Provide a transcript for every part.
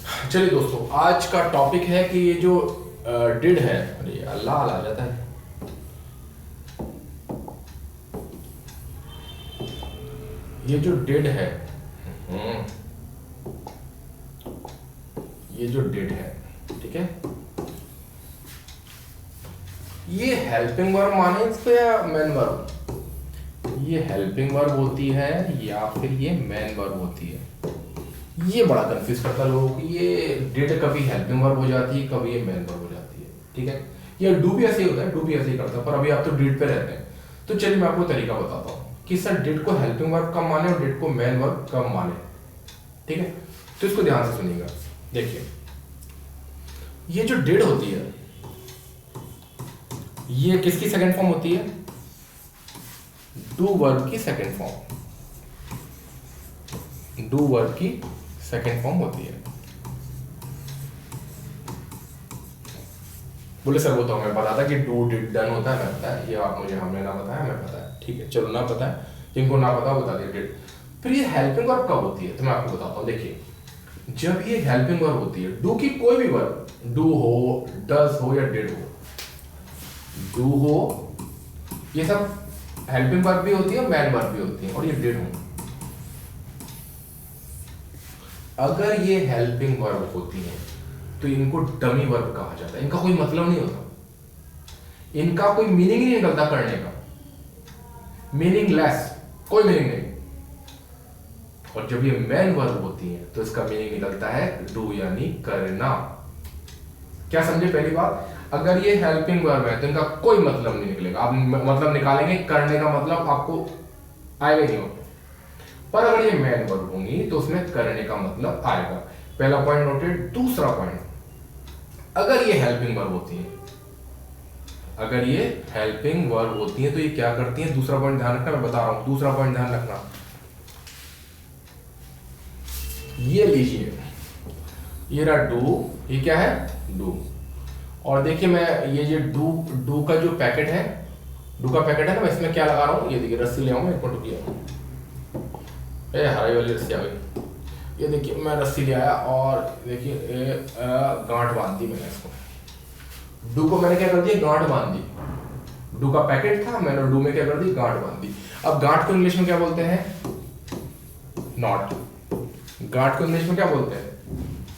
चलिए दोस्तों, आज का टॉपिक है कि ये जो डिड है, अरे अल्लाह आ जाता है। ये जो डिड है, हम्म, ये जो डिड है, ठीक है, ये हेल्पिंग वर्ब माने इसको या मेन वर्ब? ये हेल्पिंग वर्ब होती है या फिर ये मेन वर्ब होती है? ये बड़ा कंफ्यूज करता है लोगों को। ये डिड कभी हेल्पिंग वर्ब हो जाती है, कभी ये मेन वर्ब हो जाती है, ठीक है। ये डू भी ऐसे ही होता है, डू भी ऐसे ही करता है, पर अभी आप तो डिड पे रहते हैं। तो चलिए मैं आपको तरीका बताता हूँ कि सर डिड को हेल्पिंग वर्ब कब माने और डिड को मेन वर्ब कब माने, ठीक है। तो इसको ध्यान से सुनिएगा। देखिए, ये जो डिड होती है, ये किसकी सेकंड फॉर्म होती है? डू वर्ब की सेकंड फॉर्म, डू वर्ब की सेकंड फॉर्म होती है। बोले सर वो तो हमें पता था कि डू डिड डन होता है, मैं पता है, ये आप मुझे हमने ना बताया, मैं पता है, ठीक है, चलो ना पता है, जिनको ना पता बता दिया डिड। फिर ये हेल्पिंग वर्ब कब होती है तो मैं आपको बताता हूँ। देखिए, जब ये हेल्पिंग वर्ब होती है, डू की कोई भी वर्ब, डू हो, डज हो या डिड हो, डू हो, ये सब हेल्पिंग वर्ब भी होती है, मैन वर्ब भी होती है, और ये डिड हो। अगर ये हेल्पिंग वर्ब होती है तो इनको डमी वर्ब कहा जाता है। इनका कोई मतलब नहीं होता, इनका कोई मीनिंग नहीं निकलता करने का, मीनिंगलेस, कोई मीनिंग नहीं। और जब ये मैन वर्ब होती है तो इसका मीनिंग निकलता है डू, यानी करना। क्या समझे? पहली बात, अगर ये हेल्पिंग वर्ब है तो इनका कोई मतलब नहीं निकलेगा। आप मतलब निकालेंगे, करने का मतलब आपको आएगा ही नहीं। पर अगर ये मैन वर्ब होंगी तो उसमें करने का मतलब आएगा। पहला पॉइंट नोटेड। दूसरा पॉइंट, अगर ये हेल्पिंग वर्ब होती है, अगर ये हेल्पिंग वर्ब होती है तो ये क्या करती है? दूसरा पॉइंट ध्यान रखना, मैं बता रहा हूं, दूसरा पॉइंट ध्यान रखना। ये लीजिए, ये रहा डू, ये क्या है? डू। और देखिए, मैं ये डू का जो पैकेट है, डू का पैकेट है ना, मैं इसमें क्या लगा रहा हूं, ये देखिए, रस्सी ले आऊं, एक मिनट रुकिए, हराई वाली रस्सी आ गई। ये देखिए, मैं रस्सी ले आया और देखिए गांठ बांध दी मैंने इसको। डू को मैंने क्या कर दिया? गांठ बांध दी। डू का पैकेट था, मैंने डू में क्या कर दी? गांठ बांध दी। अब गांठ को इंग्लिश में क्या बोलते हैं? नॉट। गांठ को इंग्लिश में क्या बोलते हैं?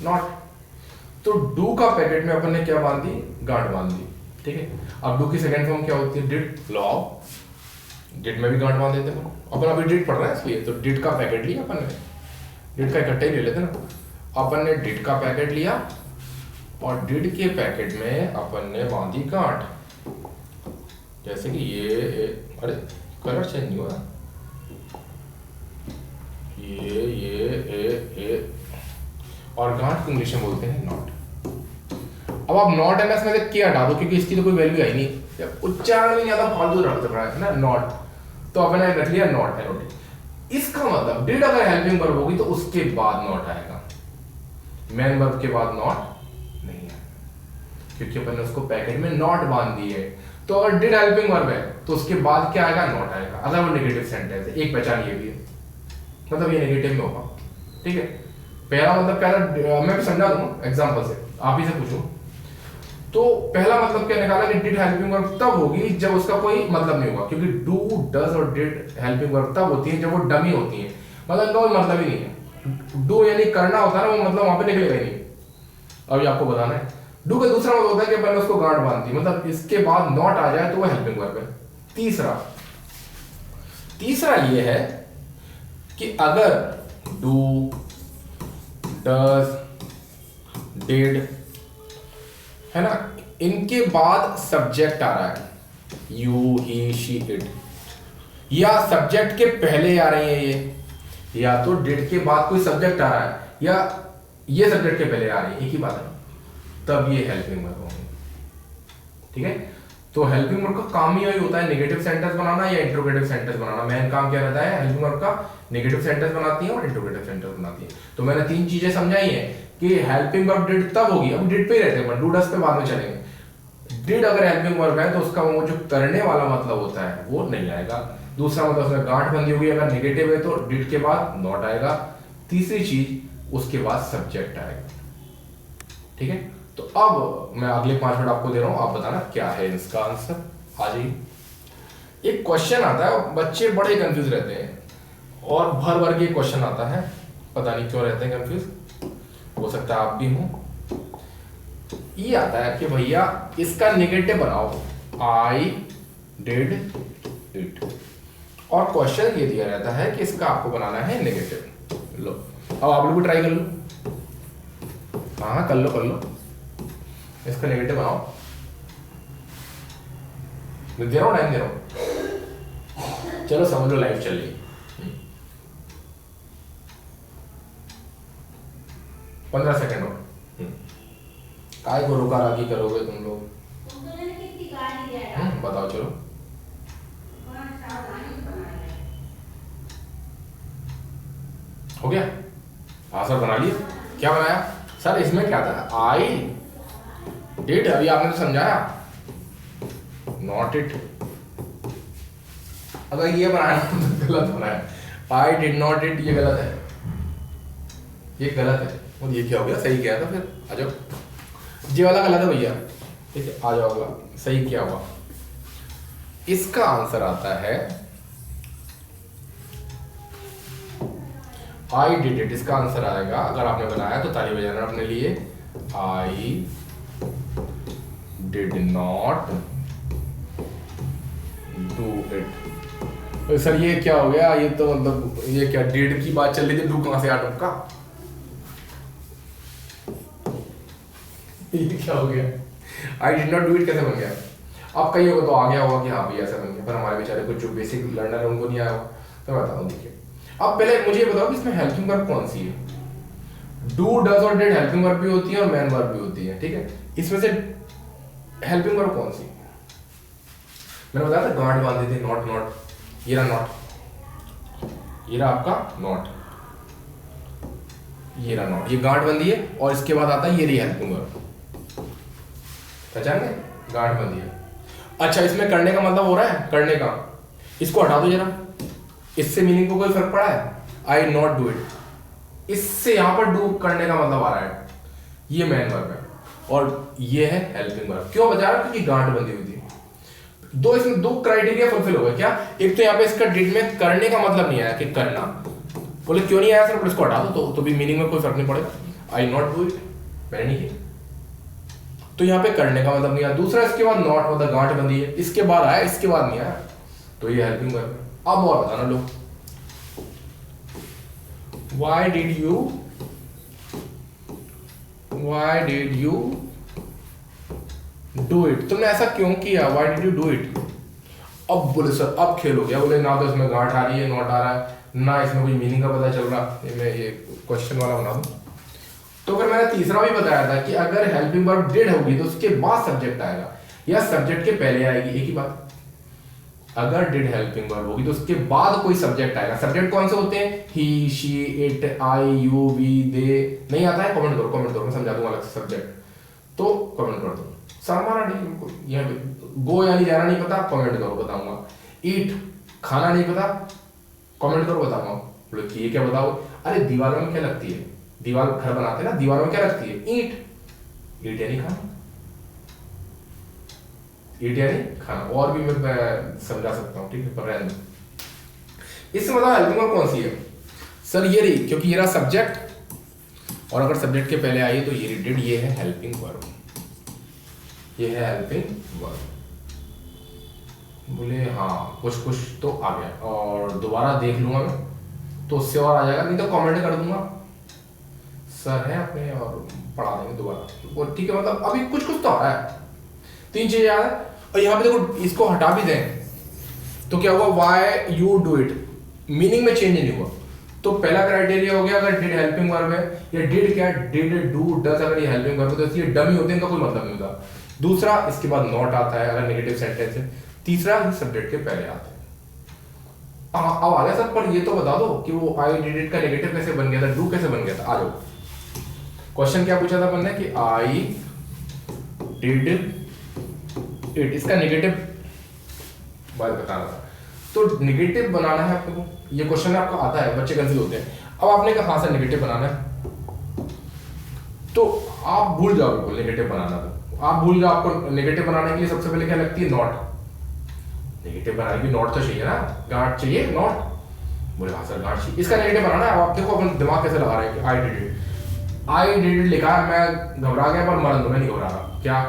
नॉट। तो डू का पैकेट में अपन ने क्या बांध दी? गांठ बांध दी, ठीक है। अब डू की सेकंड फॉर्म क्या होती है? डिड। लॉ, डिड में भी गांठ बांध देते हैं अपन, अभी डिड पढ़ रहे हैं इसलिए। तो डिड का पैकेट लिया अपन ने, डिड का इकट्ठा ही ले लेते ना। अपन ने डिड का पैकेट लिया और डिड के पैकेट में अपन ने बांधी गांठ। जैसे कि ये अरे कलर चेंज नहीं हुआ, ये और गांठ को इंग्लिश में बोलते हैं नॉट। अब आप नॉट है ना, इसमें से क्या हटा दो, क्योंकि इसकी तो कोई वैल्यू आई नहीं, उच्चारण में नहीं आता, फालतू रख रहा है ना नॉट। तो अपन ने रख लिया नॉट है। इसका मतलब डिड अगर हेल्पिंग वर्ब होगी तो उसके बाद नॉट आएगा, मैन वर्ब के बाद नॉट नहीं है, क्योंकि अपन ने उसको पैकेट में नॉट बांध दी है। तो अगर डिड हेल्पिंग वर्ब है तो उसके बाद क्या आएगा? नॉट आएगा। अगर वो नेगेटिव सेंटेंस है, एक पहचान ये भी है, मतलब ये नेगेटिव में होगा, ठीक है। पहला मतलब, पहला मैं भी समझा दूं एग्जांपल से, आप ही से पूछूं तो पहला मतलब क्या निकाला कि डिड हेल्पिंग वर्ब तब होगी जब उसका कोई मतलब नहीं होगा, क्योंकि डू, डज और डिड हेल्पिंग वर्ब तब होती है जब वो डमी होती है, मतलब इनका कोई मतलब ही नहीं है। डू यानी करना होता है ना, वो मतलब वहां पे निकलेगा ही नहीं। अभी आपको बताना है। डू का दूसरा मतलब होता है कि पहले उसको गांठ बांध दी, मतलब इसके बाद नॉट आ जाए तो वो हेल्पिंग वर्ब है। तीसरा ये है कि अगर डू, डज, डिड है ना, इनके बाद सब्जेक्ट आ रहा है, यू, ही, शी, इट, या सब्जेक्ट के पहले आ रही है ये, या तो डिड के बाद कोई सब्जेक्ट आ रहा है, या ये सब्जेक्ट के पहले आ रही है, एक ही बात है, तब ये हेल्पिंग वर्ब होंगे, ठीक है। तो हेल्पिंग वर्ब का काम ही वही होता है, नेगेटिव सेंटेंस बनाना या इंट्रोगेटिव सेंटेंस बनाना। मेन काम क्या रहता है हेल्पिंग वर्ब का? नेगेटिव सेंटेंस बनाती है और इंट्रोगेटिव सेंटेंस बनाती है। तो मैंने 3 चीजें समझाई है कि हेल्पिंग वर्ब डिड तब होगी, अब डिड पे ही रहते हैं, डू डज पे बाद में चलेंगे। डिड अगर हेल्पिंग वर्ब है तो उसका वो जो करने वाला मतलब होता है वो नहीं आएगा। दूसरा मतलब उसमें गांठ बंधी होगी, अगर नेगेटिव है तो डिड के बाद नॉट आएगा। तीसरी चीज, उसके बाद सब्जेक्ट आएगा। ठीक है, तो अब मैं अगले 5 मिनट आपको दे रहा हूं, आप बताना क्या है इसका आंसर। आ जाइए। एक क्वेश्चन आता है, बच्चे बड़े कंफ्यूज रहते हैं और भर भर के क्वेश्चन आता है, पता नहीं क्यों रहते हैं कंफ्यूज, हो सकता है आप भी हो। ये आता है कि भैया इसका नेगेटिव बनाओ, आई डिड इट, और क्वेश्चन ये दिया रहता है कि इसका आपको बनाना है नेगेटिव। लो अब आप लोग भी ट्राई कर लो, हाँ कर लो कर लो, इसका नेगेटिव बनाओ, मैं दे रहा हूँ, टाइम दे रहा हूँ, चलो समझ लो लाइफ चल रही है। 15 सेकेंड और काय को रोका राखी करोगे तुम लोग, बताओ चलो। हो गया, हाँ सर बना लिया। क्या बनाया सर, इसमें क्या था, आई डिड, अभी आपने तो समझाया, नॉट इट। अगर ये बनाया तो गलत बनाया, आई डिड नॉट इट, ये गलत है, ये गलत है, और ये क्या हो गया, सही किया था। फिर आ जाओ, ये वाला गलत है भैया, ठीक है, आ जाओ, सही क्या हुआ। इसका आंसर आता है आई डिड इट, इसका आंसर आएगा, अगर आपने बनाया तो ताली बजाना अपने लिए, आई did not do it. Sir ये क्या हो गया, ये तो मतलब ये क्या, डिड की बात चल रही थी, डू कहां से आ टपका, ये क्या हो गया, आई डिड नॉट डू इट कैसे बन गया। अब कहीं होगा तो आ गया होगा कि हाँ भैया ऐसा बन गया, पर हमारे बेचारे कुछ जो बेसिक लर्नर है उनको नहीं आया होगा, तो मैं बताऊँ। देखिए अब पहले मुझे ये बताओ कि इसमें हेल्पिंग वर्ब कौन सी है। डू, डज और डिड हेल्पिंग वर्ब भी होती है और मेन वर्ब भी होती है, ठीक है। इसमें से हेल्पिंग वर्ब कौन सी, मैंने बताया था गांठ बांधे थे, नॉट नॉट, ये रहा नॉट, ये रहा आपका नॉट, ये रहा नॉट, ये गांठ बंदी है, और इसके बाद आता है ये रही हेल्पिंग वर्ब, पहचान गए, गांठ बंदी है। अच्छा इसमें करने का मतलब हो रहा है, करने का, इसको हटा दो जरा, इससे मीनिंग को कोई फर्क पड़ा है, आई नॉट डू इट, इससे यहां पर डू करने का मतलब आ रहा है, ये मेन वर्ब है, और ये है हेल्पिंग वर्ब। क्यों बचा रहा है, क्योंकि गांठ बंदी हुई थी। दो इसमें दो क्राइटेरिया फुलफिल हो गए क्या, एक तो यहाँ पे इसका डिड में करने का मतलब नहीं आया कि करना, बोले क्यों नहीं आया सर, इसको हटा दो तो भी मीनिंग में कोई फर्क नहीं पड़ेगा, आई नॉट डू इट, मैंने नहीं किया, तो यहाँ पे करने का मतलब नहीं आया। दूसरा इसके बाद नॉट मतलब गांठ बंदी है, इसके बाद आया, इसके बाद नहीं आया, तो ये हेल्पिंग वर्ब है। अब और बताना लोग, why did you do it, तुमने ऐसा क्यों किया, why did you do it। अब बोले सर अब खेल हो गया, बोले ना तो इसमें गांठ आ रही है, नॉट आ रहा है, ना इसमें कोई मीनिंग का पता चल रहा, मैं ये क्वेश्चन वाला बना दूं। तो फिर मैंने तीसरा भी बताया था कि अगर हेल्पिंग वर्ब डिड होगी तो उसके बाद सब्जेक्ट आएगा, या सब्जेक्ट के पहले आएगी, एक ही बात। अगर डिड हेल्पिंग वर्ब होगी तो उसके बाद कोई सब्जेक्ट आएगा। सब्जेक्ट कौन से होते हैं, he, she, it, I, you, we, they. नहीं आता है कमेंट करो, मैं समझा दूंगा अलग से सब्जेक्ट, तो कमेंट कर दो। सामाना नहीं, यहाँ पे गो यानी जाना नहीं पता, कमेंट करो बताऊंगा। ईट खाना नहीं पता, कमेंट करो बताऊंगा। बोले कि ये क्या बताओ, अरे दीवारों में क्या लगती है, दीवार घर बनाते हैं ना, दीवारों में क्या लगती है, ईट, ईट यानी खाना, ईट यानी खाना। और भी मैं समझा सकता हूँ, ठीक है, पर रहने दो। इससे मतलब हेल्पिंग वर्ब कौन सी है सर, ये रही, क्योंकि ये रहा सब्जेक्ट, और अगर सब्जेक्ट के पहले आई तो ये रही डिड, ये है हेल्पिंग वर्ब, ये है हेल्पिंग वर्ब। बोले हाँ कुछ कुछ तो आ गया, और दोबारा देख लूंगा मैं तो उससे और आ जाएगा, नहीं तो कमेंट कर दूंगा, सर है अपने और पढ़ा देंगे दोबारा, ठीक है। मतलब अभी कुछ कुछ तो आ रहा है, 3 चीजें याद है। और यहाँ पे देखो इसको हटा भी दें तो क्या हुआ, why you do it, meaning में चेंज नहीं हुआ। तो पहला क्राइटेरिया हो गया, अगर डिड हेल्पिंग वर्ब है, या डिड क्या, डिड, डू, डज, अगर ये हेल्पिंग वर्ब है तो इसलिए डमी होते हैं, इनका कोई मतलब नहीं होता। दूसरा इसके बाद नॉट आता है अगर नेगेटिव सेंटेंस है। तीसरा सब्जेक्ट के पहले आता है। अब आ गया सर, पर ये तो बता दो कि वो आई डिड इट का नेगेटिव कैसे बन गया था, डू कैसे बन गया था। आ जाओ, क्वेश्चन क्या पूछा था अपन ने कि आई डिड इट, इसका नेगेटिव बात बताना था। तो नेगेटिव बनाना है आपको, ये क्वेश्चन आपका आता है, बच्चे कंफ्यूज होते हैं। अब आपने कहा हाँ सर नेगेटिव बनाना है, तो आप भूल जाओ बिल्कुल नेगेटिव बनाना, तो आप भूल जाओ। आपको नेगेटिव बनाने के लिए सबसे पहले क्या लगती है, नॉट। नेगेटिव बनाने की नॉट तो चाहिए ना, गांठ चाहिए, नॉट। बोले हाँ सर गांठ चाहिए, इसका नेगेटिव बनाना है। अब आप देखो अपन दिमाग कैसे लगा रहे हैं कि I did it, I did it लिखा है, मैं घबरा गया पर मरन दो, मैं नहीं घबरा रहा। क्या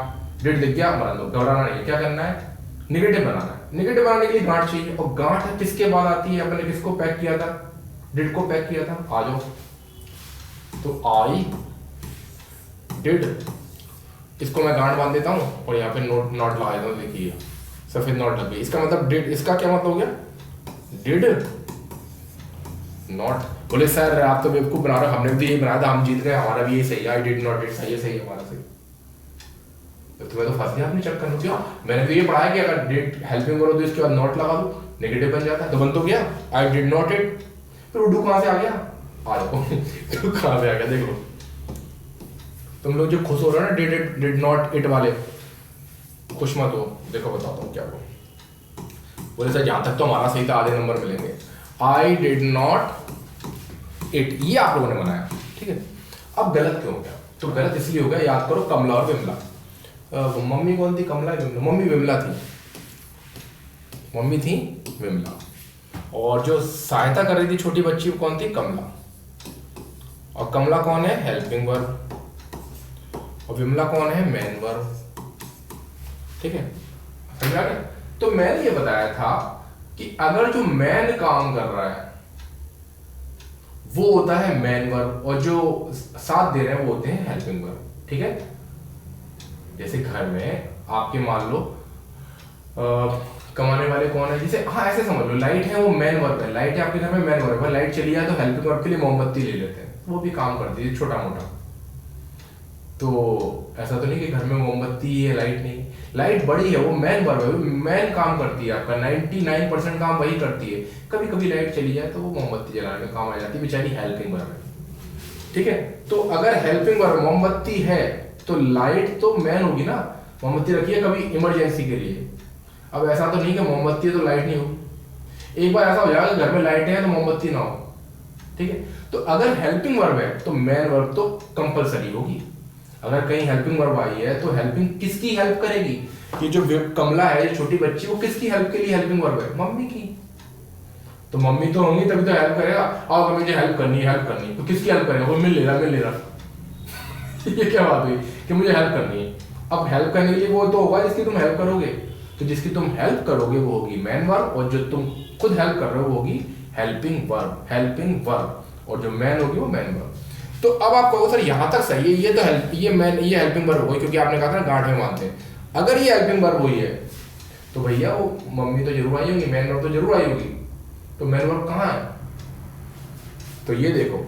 डिड लिख गया, मरन दो, घबराना नहीं। क्या करना है, नेगेटिव बनाना है। नेगेटिव बनाने के लिए गांठ चाहिए, और गांठ किसके बाद आती है, अपने किसको पैक किया था, डिड को पैक किया था। आ जाओ, तो आई डिड, इसको मैं गांठ बांध देता हूं और यहाँ पे नोट नॉट लगा देता हूं। देखिए सफेद नॉट लग गई, इसका मतलब डिड, इसका क्या मतलब हो गया, डिड नॉट। बोले सर आप तो बेवकूफ बना रहे हो, हमने भी यही बनाया था, हम जीत गए, हमारा भी यही सही है, आई डिड नॉट डिड सही है, सही है हमारा सही। तो तुम्हें तो फंस गया अपने चक्कर में। क्यों, मैंने तो ये पढ़ा है कि अगर डिड हेल्पिंग वर्ब हो तो इसके बाद नॉट लगा दो, नेगेटिव बन जाता है, तो बन तो गया आई डिड नॉट इट। फिर डू कहां से आ गया, आ देखो डू कहां से आ गया, देखो तुम लोग जो खुश हो रहे हो ना डिड नॉट इट वाले, खुश मत हो। देखो बताता हूँ क्या वो बोले सर, जहां तक तो हमारा सही था, आधे नंबर मिलेंगे। आई डिड नॉट इट, ये आप लोगों ने बनाया, ठीक है। अब गलत क्यों हो गया, तो गलत इसलिए हो गया, याद करो कमला और विमला। मम्मी कौन थी, कमला विमला, मम्मी विमला थी, मम्मी थी विमला, और जो सहायता कर रही थी छोटी बच्ची वो कौन थी, कमला। और कमला कौन है, हेल्पिंग वर्ब, और विमला कौन है, मेन वर्ब, ठीक है, समझा गया। तो मैंने ये बताया था कि अगर जो मैन काम कर रहा है वो होता है मैन वर्ब, और जो साथ दे रहे हैं वो होते हैं हेल्पिंग वर्ब, ठीक है। जैसे घर में आपके मान लो कमाने वाले कौन है, जैसे हाँ ऐसे समझ लो, लाइट है वो मैन वर्ब है, लाइट है आपके घर में मैन वर्ब है, लाइट चली जाए तो हेल्पिंग वर्ब के लिए मोमबत्ती ले लेते हैं, वो भी काम करती है छोटा मोटा। तो ऐसा तो नहीं कि घर में मोमबत्ती है लाइट नहीं, लाइट बड़ी है, वो मैन वर्ब है, मैन काम करती है आपका, 99% काम वही करती है। कभी कभी लाइट चली जाए तो वो मोमबत्ती जलाने में काम आ जाती है, बेचारी हेल्पिंग वर्ब है, ठीक है। तो अगर हेल्पिंग वर्ब मोमबत्ती है तो लाइट तो मैन होगी ना, मोमबत्ती रखी है कभी इमरजेंसी के लिए। अब ऐसा तो नहीं कि मोमबत्ती है तो लाइट नहीं होगी, एक बार ऐसा हो जाएगा घर में लाइट है तो मोमबत्ती ना हो, ठीक है। तो अगर हेल्पिंग वर्ब है तो मैन वर्ब तो कंपलसरी होगी। अगर कहीं हेल्पिंग वर्ब आई है तो हेल्पिंग किसकी हेल्प करेगी, ये जो कमला है, छोटी बच्ची, वो किसकी हेल्प के लिए हेल्पिंग वर्ब है, मम्मी की। तो मम्मी तो होंगी तभी तो हेल्प करेगा। और अगर मुझे हेल्प करनी है तो किसकी हेल्प करेगा, वो मिल ले रहा ये क्या बात हुई कि मुझे हेल्प करनी है। अब हेल्प करने के लिए वो तो होगा जिसकी तुम हेल्प करोगे, तो जिसकी तुम हेल्प करोगे वो होगी मैन वर्ब, और जो तुम खुद हेल्प कर रहे हो वो होगी हेल्पिंग वर्ब, और जो मैन होगी वो मैन वर्ब। तो अब आप कहोगे सर यहाँ तक सही है, ये तो ये हेल्पिंग वर्ब हुई, क्योंकि आपने कहा था ना गांठ में मानते हैं। अगर ये हेल्पिंग वर्ब हुई है तो भैया वो मम्मी तो जरूर आई होगी, मैन वर्ब तो जरूर आई होगी, तो मैन वर्ब कहाँ है, तो ये देखो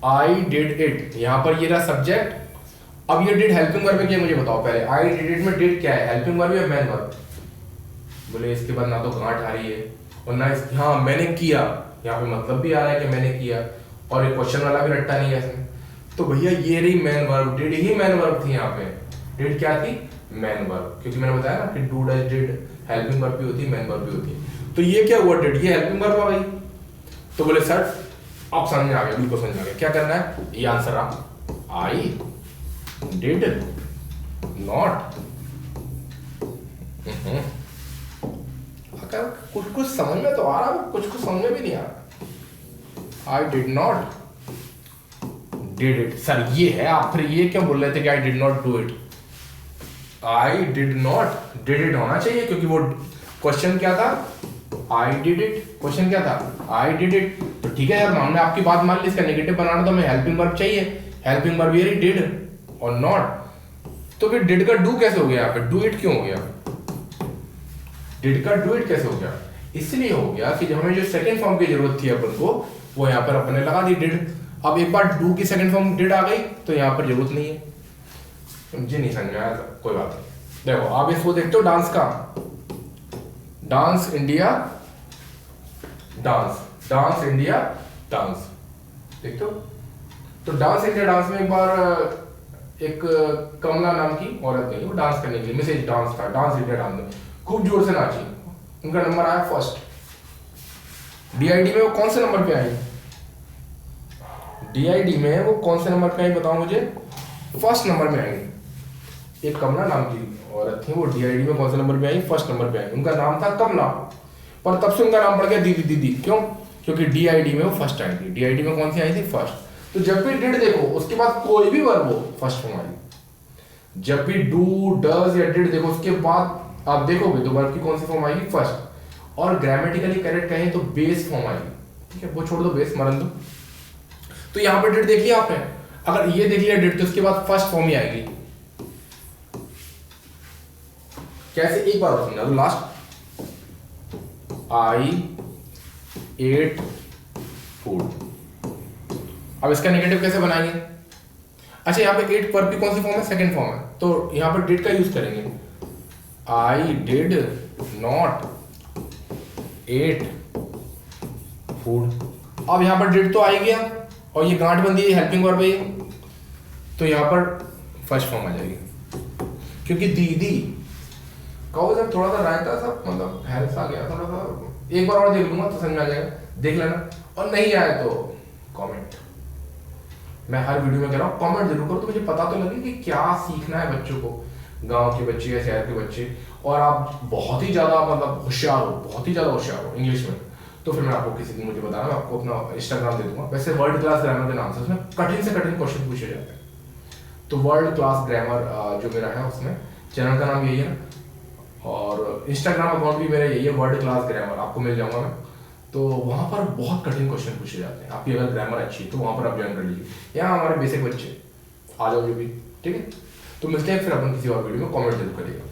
आई डिड इट, यहाँ पर ये रहा सब्जेक्ट। अब ये डिड हेल्पिंग वर्ब क्या, मुझे बताओ पहले, आई डिड इट में डिड क्या है, हेल्पिंग वर्ब या मैन वर्ब। बोले इसके बाद ना तो गांठ आ रही है और ना हाँ मैंने किया, यहाँ पे मतलब भी आ रहा है कि मैंने किया, और एक क्वेश्चन वाला भी रट्टा नहीं है इसमें। तो भैया ये रही man verb, did he man verb थी यहाँ पे, डिड क्या थी, मैन वर्ब, क्योंकि मैंने बताया ना कि do does did helping verb भी होती है, मैन वर्ब भी होती है। तो ये क्या हुआ, डिड, ये हेल्पिंग वर्ब आ गई। तो बोले सर अब समझ आ गया, बिल्कुल समझ आ गया, क्या करना है, ये आंसर आ, आई डिड नॉट। कुछ कुछ समझ में तो आ रहा है, कुछ कुछ समझ में भी नहीं आ रहा। I did not did it, sir ये है, आप फिर ये क्यों बोल रहे थे कि I did not do it, I did not did it होना चाहिए, क्योंकि वो क्वेश्चन क्या था, I did it, क्वेश्चन क्या था, I did it। तो ठीक है यार, हमने आपकी बात मान ली, इसका नेगेटिव बनाना तो हमें हेल्पिंग वर्ब चाहिए, हेल्पिंग वर्ब ये डिड और नॉट। तो फिर डिड का डू कैसे हो गया यहाँ पे, डू इट क्यों हो गया, डिड का डू इट कैसे हो गया, इसलिए हो गया कि जब हमें जो सेकंड फॉर्म की जरूरत थी अपन को, वो यहाँ पर अपने लगा दी डिड। अब एक बार डू की सेकंड फॉर्म डिड आ गई तो यहाँ पर जरूरत नहीं है, मुझे नहीं समझ आया, कोई बात नहीं। देखो आप इसको देखते हो डांस का, dance India dance, dance India dance, देखते हो। तो डांस इंडिया डांस में एक बार एक कमला नाम की औरत गई वो डांस करने के लिए, मैसेज डांस था, डांस इंडिया डांस में खूब जोर से नाची, उनका नंबर आया फर्स्ट। डीआईडी में वो कौन से नंबर पे आई, DID में वो कौन से नंबर पे आई बताओ मुझे, फर्स्ट नंबर में आई। एक कमला नाम की औरत थी, वो DID में कौन से नंबर पे आई, फर्स्ट नंबर पे आई। उनका नाम था कमला, पर तब से उनका नाम पड़ गया दीदी दीदी। क्यों? क्योंकि DID में वो फर्स्ट आई थी। DID में कौन सी आई थी, फर्स्ट। तो जब भी डिड देखो उसके बाद कोई भी वर्ब हो फर्स्ट फॉर्म आएगी। जब भी डू डज या डिड देखो उसके बाद आप देखोगे तो वर्ब की कौन सी फॉर्म आएगी, फर्स्ट। और ग्रामेटिकली करेक्ट कहें तो बेस फॉर्म आएगी। ठीक है, वो छोड़ दो, बेस मरन दो। तो यहां पे डिड देख लिया आपने, अगर ये देख लिया डिड तो उसके बाद फर्स्ट फॉर्म ही आएगी। कैसे, एक बार और समझा दो लास्ट। आई एट फूड। अब इसका नेगेटिव कैसे बनाएंगे? अच्छा, यहाँ पे एट वर्ब की कौन सी फॉर्म है, सेकंड फॉर्म है, तो यहाँ पर डिड का यूज करेंगे। आई डिड नॉट एट फूड। अब यहाँ पर डिड तो आ ही गया और ये गांठ बंदी है, हेल्पिंग वर्ब है, तो यहाँ पर फर्स्ट फॉर्म आ जाएगी। क्योंकि दीदी कहो जब थोड़ा सा रायता सा मतलब हेल्प आ गया थोड़ा सा, एक बार और देख लूंगा तो समझ में आ जाएगा, देख लेना। और नहीं आया तो कमेंट, मैं हर वीडियो में कह रहा हूँ कमेंट जरूर करो, तो मुझे पता तो लगे कि क्या सीखना है बच्चों को, गांव के बच्चे या शहर के बच्चे। और आप बहुत ही ज़्यादा मतलब होशियार हो, बहुत ही ज़्यादा होशियार हो इंग्लिश में, तो फिर मैं आपको किसी दिन मुझे बताना, मैं आपको अपना इंस्टाग्राम दे दूंगा। वैसे वर्ल्ड क्लास ग्रामर के नाम से उसमें कठिन से कठिन क्वेश्चन पूछे जाते हैं। तो वर्ल्ड क्लास ग्रामर जो मेरा है उसमें चैनल का नाम यही है, और इंस्टाग्राम अकाउंट भी मेरा यही है, वर्ल्ड क्लास ग्रामर, आपको मिल जाऊंगा मैं। तो वहाँ पर बहुत कठिन क्वेश्चन पूछे जाते हैं। आपकी अगर ग्रामर अच्छी है तो वहाँ पर आप ज्वाइन कर लीजिए। यहाँ हमारे बेसिक बच्चे आ जाओ जो भी, ठीक है। तो मिलते हैं फिर अपन किसी और वीडियो में, कमेंट जरूर करिएगा।